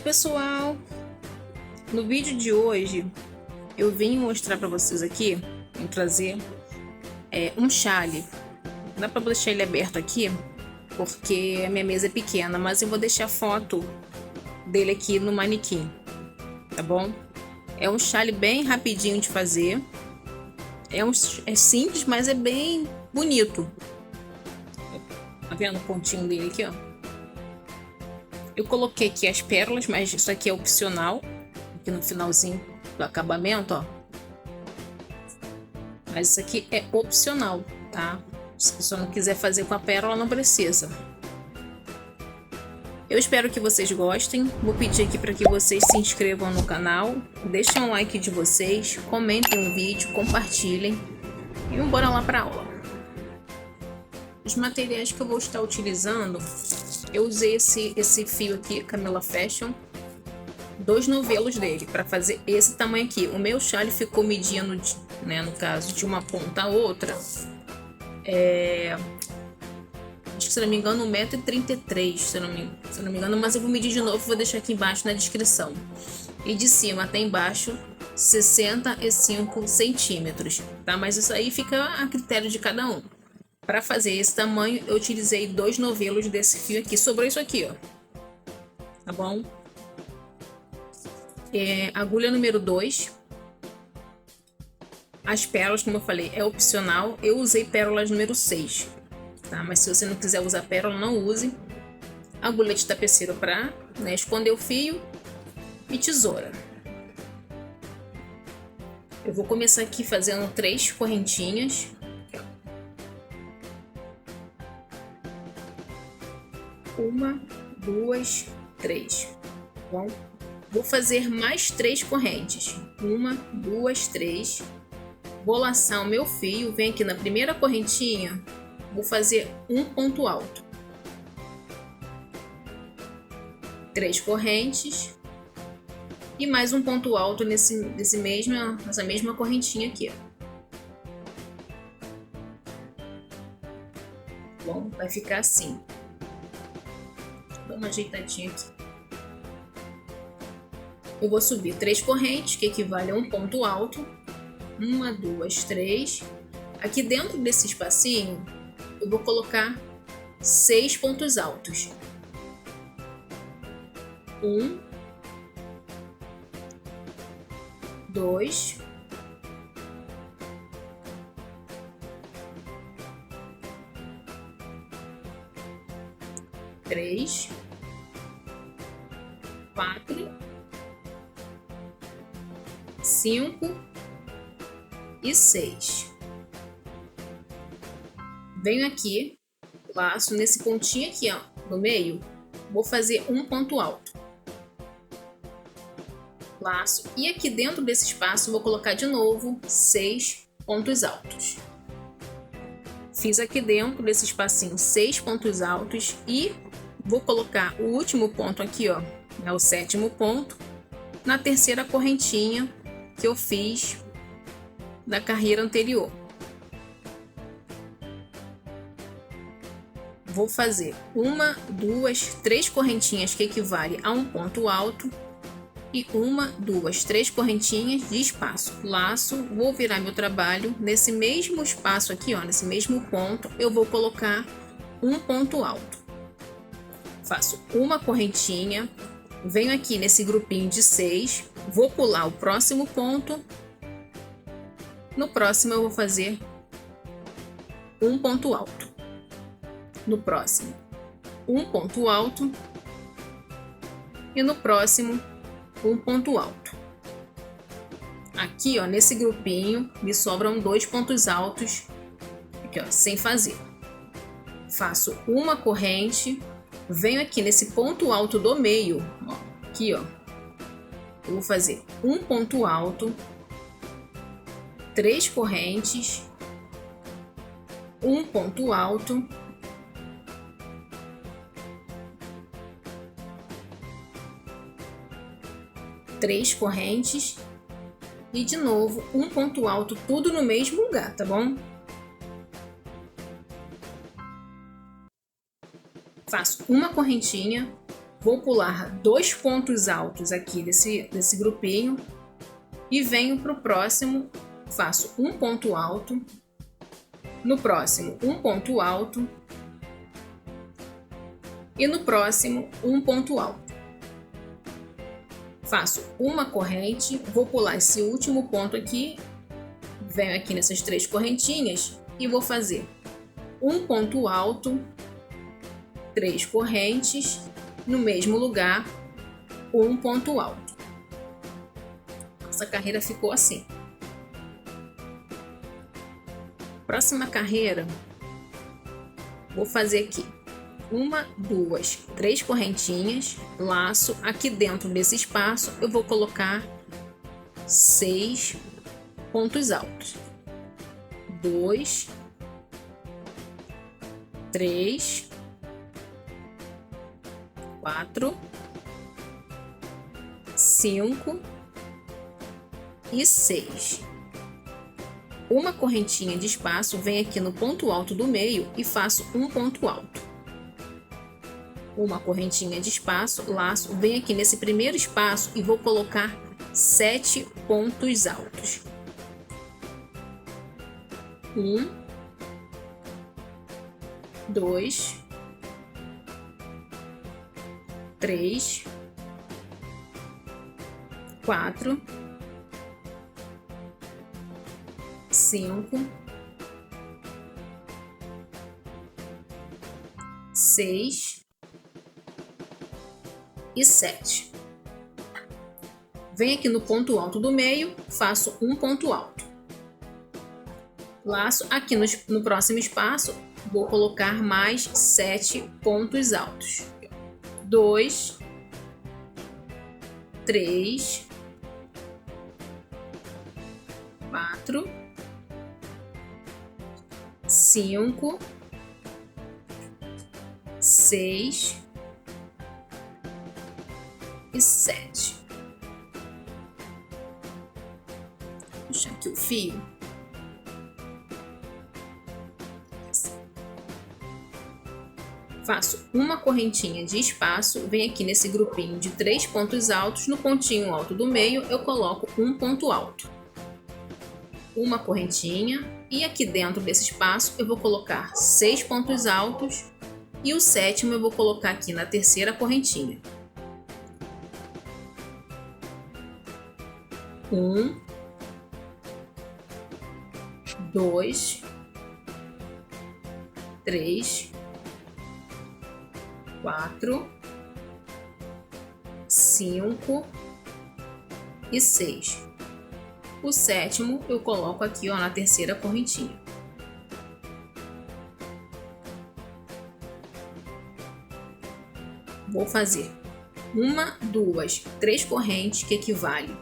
Oi pessoal, no vídeo de hoje eu vim mostrar para vocês aqui, vim trazer um chale. Dá para deixar ele aberto aqui porque a minha mesa é pequena, mas eu vou deixar foto dele aqui no manequim, tá bom? É um chale bem rapidinho de fazer, é simples, mas é bem bonito. Tá vendo o pontinho dele aqui, ó? Eu coloquei aqui as pérolas, mas isso aqui é opcional. Aqui no finalzinho do acabamento, ó. Mas isso aqui é opcional, tá? Se você não quiser fazer com a pérola, não precisa. Eu espero que vocês gostem. Vou pedir aqui para que vocês se inscrevam no canal. Deixem um like de vocês. Comentem o vídeo, compartilhem. E vamos embora lá para aula. Os materiais que eu vou estar utilizando, eu usei esse fio aqui, Camila Fashion, 2 novelos dele, para fazer esse tamanho aqui. O meu chale ficou medindo, né, no caso, de uma ponta a outra, acho que, se não me engano, 1,33 m, se não me engano, mas eu vou medir de novo, vou deixar aqui embaixo na descrição. E de cima até embaixo, 65 centímetros, tá? Mas isso aí fica a critério de cada um. Para fazer esse tamanho, eu utilizei 2 novelos desse fio aqui. Sobrou isso aqui, ó. Tá bom? Agulha número 2. As pérolas, como eu falei, é opcional. Eu usei pérolas número 6. Tá? Mas se você não quiser usar pérola, não use. Agulha de tapeceiro para, né, esconder o fio. E tesoura. Eu vou começar aqui fazendo 3 correntinhas. 1, 2, 3. Bom, vou fazer mais 3 correntes. 1, 2, 3. Vou laçar o meu fio. Vem aqui na primeira correntinha. Vou fazer um ponto alto. 3 correntes. E mais um ponto alto nessa mesma correntinha aqui. Bom, vai ficar assim. Dá uma ajeitadinha aqui. Eu vou subir 3 correntes, que equivale a um ponto alto. 1, 2, 3. Aqui dentro desse espacinho, eu vou colocar 6 pontos altos. 1, 2, 3, 4, 5 e 6. Venho aqui, laço nesse pontinho aqui, ó, no meio, vou fazer um ponto alto. Laço, e aqui dentro desse espaço vou colocar de novo 6 pontos altos. Fiz aqui dentro desse espacinho 6 pontos altos e vou colocar o último ponto aqui, ó, é o 7º ponto, na terceira correntinha que eu fiz da carreira anterior. Vou fazer 1, 2, 3 correntinhas que equivale a um ponto alto e 1, 2, 3 correntinhas de espaço. Laço, vou virar meu trabalho nesse mesmo espaço aqui, ó, nesse mesmo ponto, eu vou colocar um ponto alto. Faço uma correntinha, venho aqui nesse grupinho de 6, vou pular o próximo ponto. No próximo eu vou fazer um ponto alto. No próximo, um ponto alto. E no próximo, um ponto alto. Aqui, ó, nesse grupinho, me sobram 2 pontos altos, aqui, ó, sem fazer. Faço uma corrente, venho aqui nesse ponto alto do meio, ó, aqui, ó, eu vou fazer um ponto alto, 3 correntes, um ponto alto, três correntes e de novo um ponto alto, tudo no mesmo lugar, tá bom? Faço uma correntinha, Vou pular 2 pontos altos aqui desse grupinho e venho para o próximo, faço um ponto alto, no próximo um ponto alto e no próximo um ponto alto. Faço uma corrente, vou pular esse último ponto aqui, venho aqui nessas 3 correntinhas e vou fazer um ponto alto, 3 correntes, no mesmo lugar, um ponto alto. Essa carreira ficou assim. Próxima carreira, vou fazer aqui 1, 2, 3 correntinhas, laço. Aqui dentro desse espaço eu vou colocar 6 pontos altos. 2, 3, 4, 5 e 6. Uma correntinha de espaço, venho aqui no ponto alto do meio e faço um ponto alto. Uma correntinha de espaço, laço, venho aqui nesse primeiro espaço e vou colocar 7 pontos altos. 1, 2, 3, 4, 5, 6 e 7. Venho aqui no ponto alto do meio, faço um ponto alto. Laço aqui no próximo espaço, vou colocar mais 7 pontos altos. 2, 3, 4, 5, 6 e 7. Puxa aqui o fio. Faço uma correntinha de espaço, venho aqui nesse grupinho de 3 pontos altos, no pontinho alto do meio eu coloco um ponto alto. Uma correntinha e aqui dentro desse espaço eu vou colocar 6 pontos altos e o sétimo eu vou colocar aqui na terceira correntinha. 1, 2, 3, 4, 5 e 6. O sétimo eu coloco aqui, ó, na terceira correntinha. Vou fazer 1, 2, 3 correntes, que equivale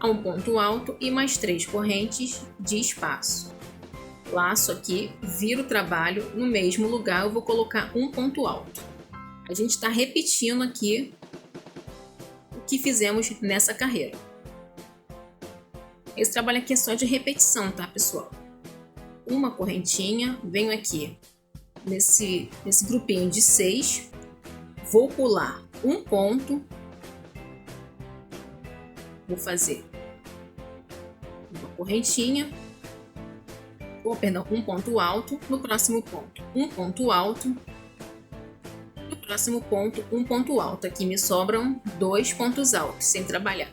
a um ponto alto, e mais 3 correntes de espaço. Laço aqui, viro o trabalho, no mesmo lugar eu vou colocar um ponto alto. A gente está repetindo aqui o que fizemos nessa carreira. Esse trabalho aqui é só de repetição, tá, pessoal? Uma correntinha, venho aqui nesse grupinho de 6, vou pular um ponto, vou fazer uma correntinha, um ponto alto, no próximo ponto um ponto alto, no próximo ponto um ponto alto. Aqui me sobram 2 pontos altos sem trabalhar.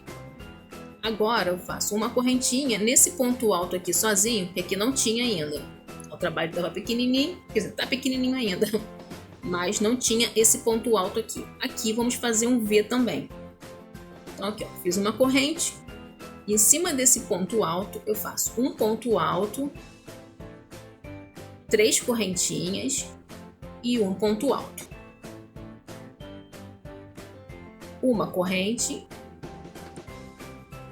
Agora eu faço uma correntinha nesse ponto alto aqui sozinho, que aqui não tinha ainda. O trabalho estava pequenininho, quer dizer, tá pequenininho ainda, mas não tinha esse ponto alto aqui. Aqui vamos fazer um V também. Então aqui, ó, fiz uma corrente e em cima desse ponto alto eu faço um ponto alto, 3 correntinhas e um ponto alto. Uma corrente,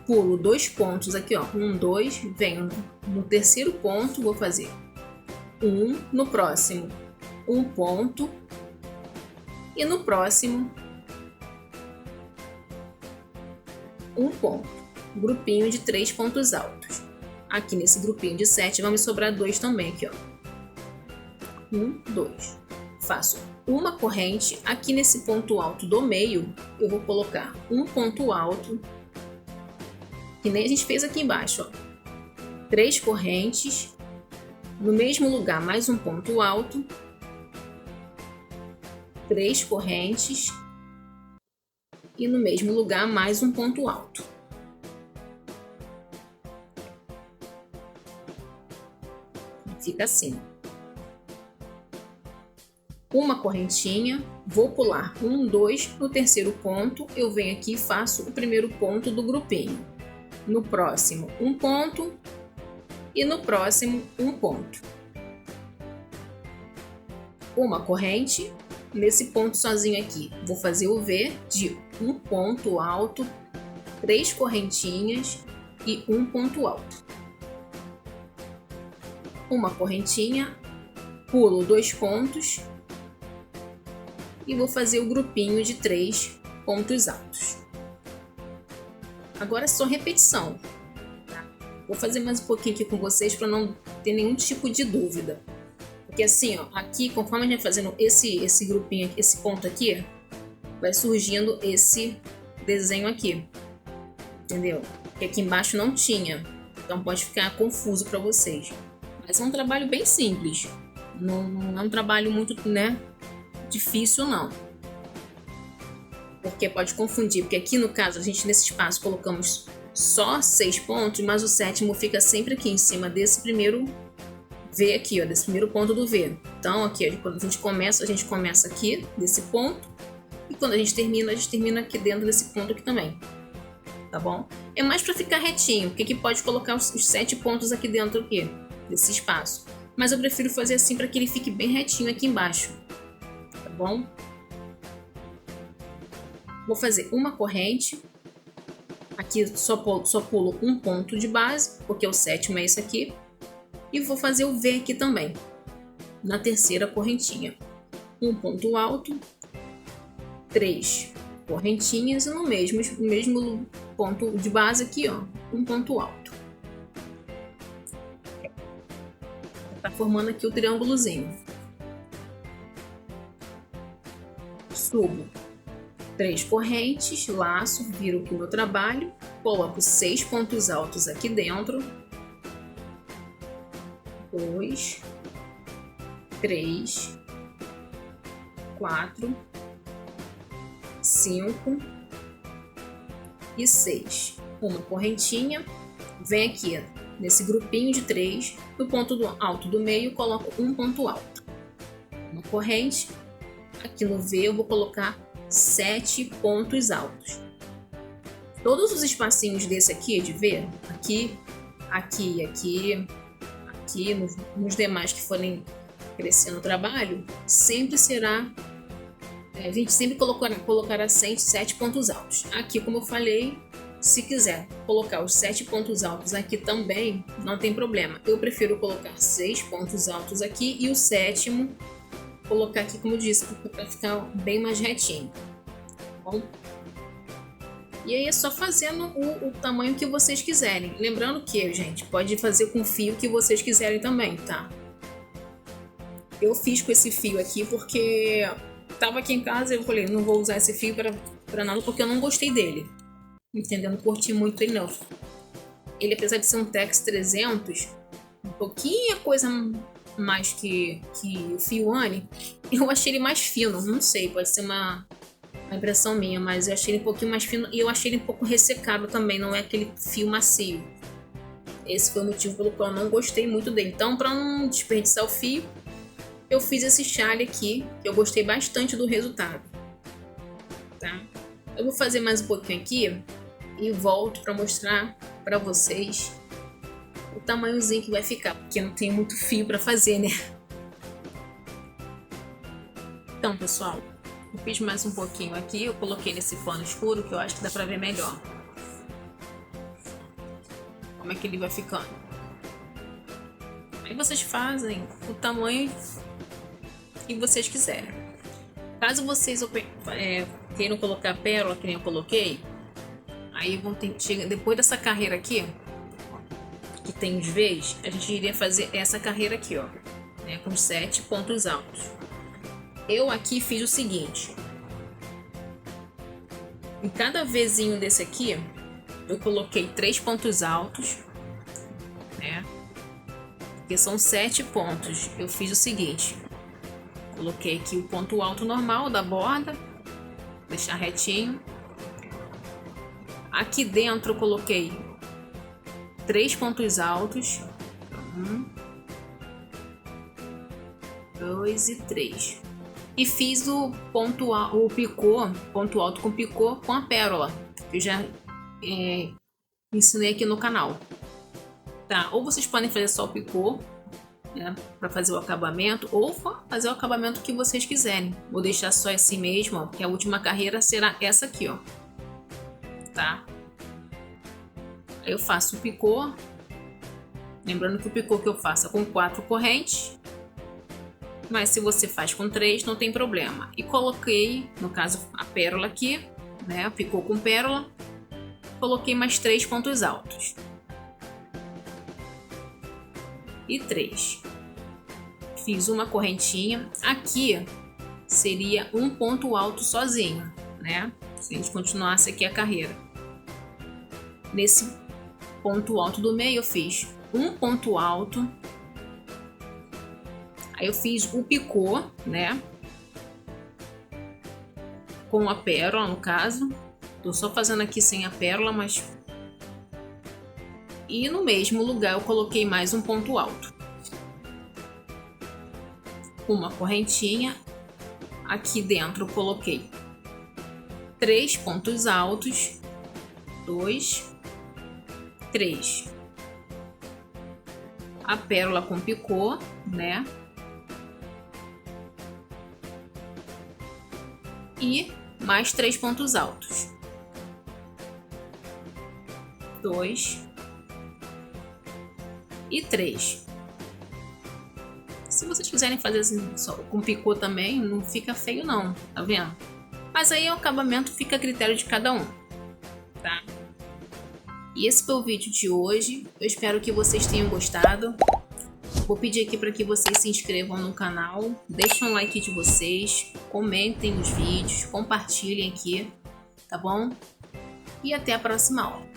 pulo 2 pontos aqui, ó, 1, 2, venho no terceiro ponto, vou fazer no próximo um ponto e no próximo um ponto. Grupinho de 3 pontos altos. Aqui nesse grupinho de 7 vai me sobrar 2 também aqui, ó. 1, 2. faço uma corrente. Aqui nesse ponto alto do meio, eu vou colocar um ponto alto, que nem a gente fez aqui embaixo, ó. 3 correntes, no mesmo lugar mais um ponto alto, 3 correntes e no mesmo lugar mais um ponto alto. Fica assim. Uma correntinha, vou pular 1, 2, no terceiro ponto eu venho aqui e faço o primeiro ponto do grupinho. No próximo, um ponto e no próximo, um ponto. Uma corrente, nesse ponto sozinho aqui, vou fazer o V de um ponto alto, 3 correntinhas e um ponto alto. Uma correntinha, pulo 2 pontos e vou fazer o grupinho de 3 pontos altos. Agora é só repetição. Tá? Vou fazer mais um pouquinho aqui com vocês para não ter nenhum tipo de dúvida. Porque assim, ó, aqui, conforme a gente vai fazendo esse grupinho aqui, esse ponto aqui, vai surgindo esse desenho aqui. Entendeu? Que aqui embaixo não tinha. Então pode ficar confuso para vocês. Mas é um trabalho bem simples. Não é um trabalho muito, né, difícil não. Porque pode confundir. Porque aqui no caso, a gente nesse espaço colocamos só 6 pontos, mas o sétimo fica sempre aqui em cima desse primeiro V aqui, ó, desse primeiro ponto do V. Então aqui, ó, quando a gente começa aqui desse ponto. E quando a gente termina aqui dentro desse ponto aqui também. Tá bom? É mais para ficar retinho, porque aqui pode colocar os 7 pontos aqui dentro aqui, desse espaço. Mas eu prefiro fazer assim para que ele fique bem retinho aqui embaixo. Tá bom? Vou fazer uma corrente. Aqui só pulo um ponto de base, porque o sétimo é esse aqui. E vou fazer o V aqui também, na terceira correntinha. Um ponto alto, 3 correntinhas e no mesmo ponto de base aqui, ó, um ponto alto. Tá formando aqui o triângulozinho. Subo 3 correntes, laço, viro aqui o meu trabalho, coloco 6 pontos altos aqui dentro. 2, 3, 4, 5 e 6. Uma correntinha, vem aqui nesse grupinho de 3, no ponto alto do meio, coloco um ponto alto. Uma corrente, aqui no V eu vou colocar 7 pontos altos. Todos os espacinhos desse aqui de V, aqui, aqui e aqui, nos demais que forem crescendo o trabalho, sempre será, a gente sempre colocará 7 pontos altos. Aqui, como eu falei, se quiser colocar os 7 pontos altos aqui também, não tem problema. Eu prefiro colocar 6 pontos altos aqui e o sétimo colocar aqui, como eu disse, para ficar bem mais retinho. Tá bom? E aí é só fazendo o tamanho que vocês quiserem. Lembrando que, gente, pode fazer com o fio que vocês quiserem também, tá? Eu fiz com esse fio aqui porque tava aqui em casa e eu falei, não vou usar esse fio para nada porque eu não gostei dele. Entendeu? Não curti muito ele, não. Ele, apesar de ser um Tex 300, um pouquinho coisa mais que o fio Anne, eu achei ele mais fino. Não sei, pode ser uma impressão minha, mas eu achei ele um pouquinho mais fino e eu achei ele um pouco ressecado também, não é aquele fio macio. Esse foi o motivo pelo qual eu não gostei muito dele. Então, para não desperdiçar o fio, eu fiz esse chale aqui, que eu gostei bastante do resultado. Tá? Eu vou fazer mais um pouquinho aqui e volto para mostrar para vocês o tamanhozinho que vai ficar, porque não tem muito fio para fazer, né? Então, pessoal, eu fiz mais um pouquinho aqui, eu coloquei nesse pano escuro que eu acho que dá pra ver melhor como é que ele vai ficando. Aí vocês fazem o tamanho que vocês quiserem. Caso vocês queiram colocar pérola, que nem eu coloquei, aí vão ter, depois dessa carreira aqui, que tem os V's, a gente iria fazer essa carreira aqui, ó, né, com 7 pontos altos. Eu aqui fiz o seguinte. Em cada vezinho desse aqui, eu coloquei 3 pontos altos, né? Porque são 7 pontos. Eu fiz o seguinte. Coloquei aqui o ponto alto normal da borda. Deixar retinho. Aqui dentro eu coloquei 3 pontos altos. 1, 2 e 3. E fiz o ponto alto com picô com a pérola. Que eu já ensinei aqui no canal. Tá? Ou vocês podem fazer só o picô, né, para fazer o acabamento, ou fazer o acabamento que vocês quiserem. Vou deixar só assim mesmo, ó, que a última carreira será essa aqui, ó. Tá? Aí eu faço o picô. Lembrando que o picô que eu faço é com 4 correntes. Mas se você faz com 3, não tem problema. E coloquei, no caso, a pérola aqui, né? Picô com pérola. Coloquei mais 3 pontos altos. E 3. Fiz uma correntinha. Aqui seria um ponto alto sozinho, né? Se a gente continuasse aqui a carreira. Nesse ponto alto do meio eu fiz um ponto alto. Aí eu fiz o picô, né? Com a pérola, no caso. Tô só fazendo aqui sem a pérola, mas... E no mesmo lugar eu coloquei mais um ponto alto. Uma correntinha. Aqui dentro eu coloquei 3 pontos altos. 2, 3. A pérola com picô, né? E mais 3 pontos altos. 2 e 3. Se vocês quiserem fazer assim, só com picô também, não fica feio não, tá vendo? Mas aí o acabamento fica a critério de cada um, tá? E esse foi o vídeo de hoje. Eu espero que vocês tenham gostado. Vou pedir aqui para que vocês se inscrevam no canal, deixem um like de vocês, comentem os vídeos, compartilhem aqui, tá bom? E até a próxima aula.